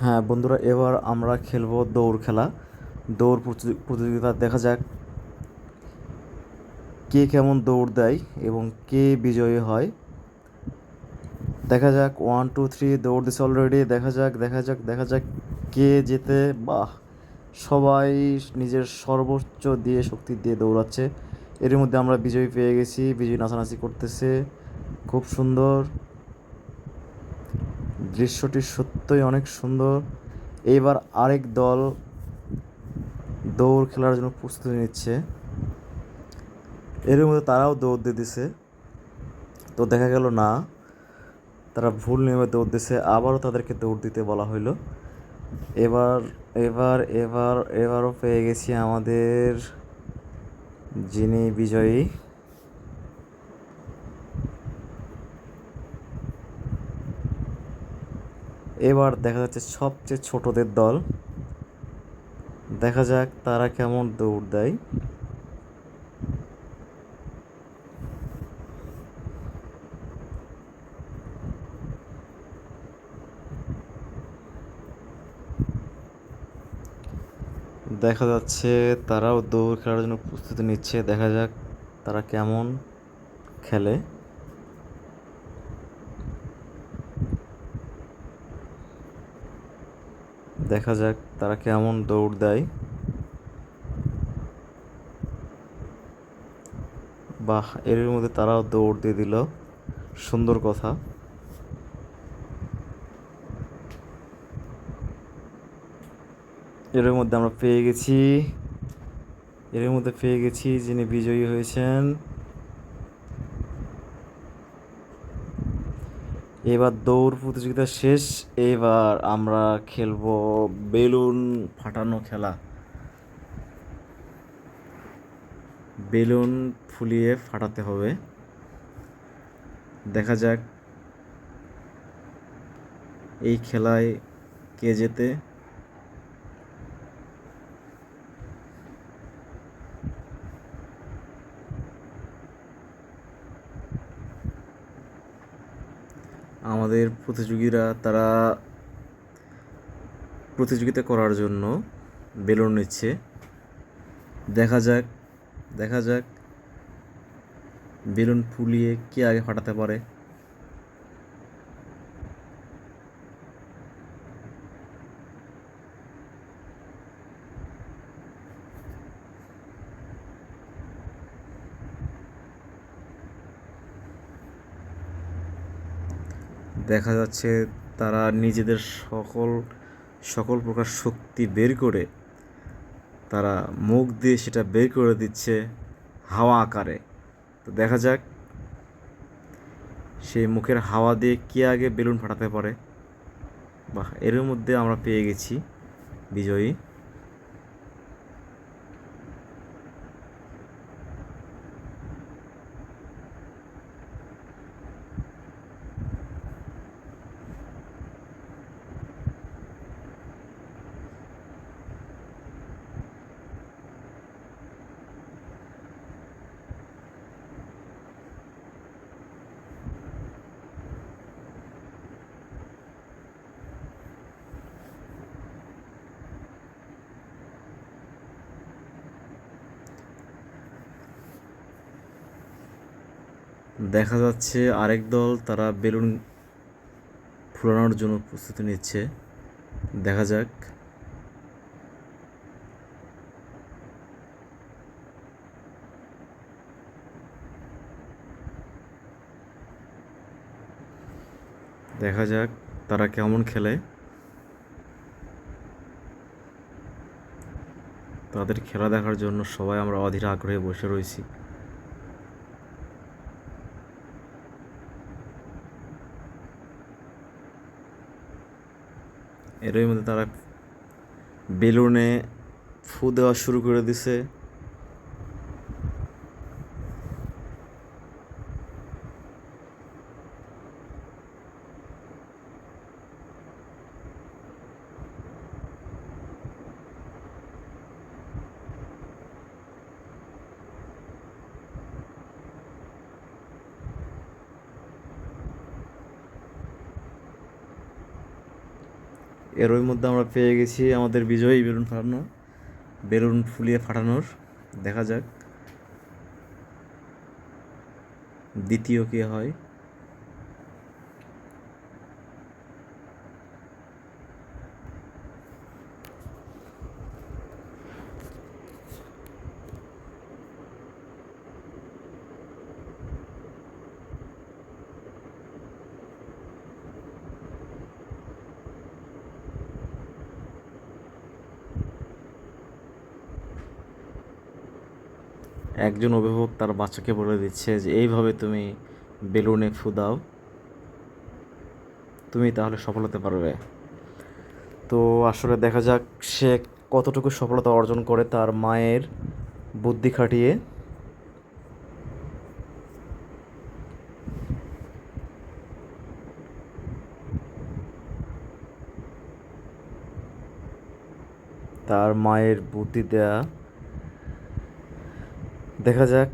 হ্যাঁ বন্ধুরা, এবার আমরা খেলবো দৌড় খেলা। দৌড় প্রতিযোগিতা। দেখা যাক কে কেমন দৌড় দেয় এবং কে বিজয়ী হয়। দেখা যাক, 1 2 3 দৌড় দিছে অলরেডি। দেখা যাক কে জেতে। বাহ, সবাই নিজের সর্বোচ্চ দিয়ে শক্তি দিয়ে দৌড়াচ্ছে। এর মধ্যে আমরা বিজয়ী পেয়ে গেছি। বিজয়ী নাচানাচি করতেছে, খুব সুন্দর। দৃশ্যটি সত্যই অনেক সুন্দর। এইবার আরেক দল দৌড় খেলার জন্য প্রস্তুতি নিচ্ছে। এর মধ্যে তারাও দৌড় দিয়ে দিছে, তো দেখা গেল না, তারা ভুল নিয়মে দৌড় দিছে। আবারও তাদেরকে দৌড় দিতে বলা হইলো। এবার এবার এবার এবারও পেয়ে গেছি আমাদের যিনি বিজয়ী। এবার দেখা যাচ্ছে সবচেয়ে ছোটদের দল। দেখা যাক তারা কেমন দৌড় দেয়। দেখা যাচ্ছে তারাও দৌড় খেলার জন্য প্রস্তুতি নিচ্ছে। দেখা যাক তারা কেমন খেলে। দেখা যাক তারা কেমন দৌড় দেয়। বাহ, এর মধ্যে তারাও দৌড় দিয়ে দিল, সুন্দর কথা। এর মধ্যে আমরা পেয়ে গেছি, যিনি বিজয়ী হয়েছেন। এবার দৌড় প্রতিযোগিতা শেষ। এবার আমরা খেলবো বেলুন ফাটানো খেলা। বেলুন ফুলিয়ে ফাটাতে হবে। দেখা যাক এই খেলায় কে জেতে। আমাদের প্রতিযোগীরা তারা প্রতিযোগিতা করার জন্য বেলুন নিচ্ছে। দেখা যাক দেখা যাক বেলুন ফুলিয়ে কে আগে ফাটাতে পারে। দেখা যাচ্ছে তারা নিজেদের সকল সকল প্রকার শক্তি বের করে তারা মুখ দিয়ে সেটা বের করে দিচ্ছে হাওয়া আকারে। তো দেখা যাক সেই মুখের হাওয়া দিয়ে কে আগে বেলুন ফাটাতে পারে। বাহ, এর মধ্যে আমরা পেয়ে গেছি বিজয়ী। দেখা যাচ্ছে আরেক দল তারা বেলুন ফুলানোর জন্য প্রস্তুতি নিচ্ছে। দেখা যাক। দেখা যাক তারা কেমন খেলে। তাদের খেলা দেখার জন্য সবাই আমরা অধীর আগ্রহে বসে রয়েছি। এরই মধ্যে তারা বেলুনে ফু দেওয়া শুরু করে দিছে। এরই মধ্যে আমরা পেয়ে গেছি আমাদের বিজয়ী বেলুন ফাটানো, বেলুন ফুলিয়ে ফাটানোর। দেখা যাক দ্বিতীয় কে হয়। একজন অভিভাবক তার বাচ্চাকে বলে দিচ্ছে যে এইভাবে তুমি বেলুনে ফু দাও, তুমি তাহলে সফল হতে পারবে। তো আসলে দেখা যাক সে কতটুকু সফলতা অর্জন করে তার মায়ের বুদ্ধি খাটিয়ে। তার মায়ের বুদ্ধি দেয়া, দেখা যাক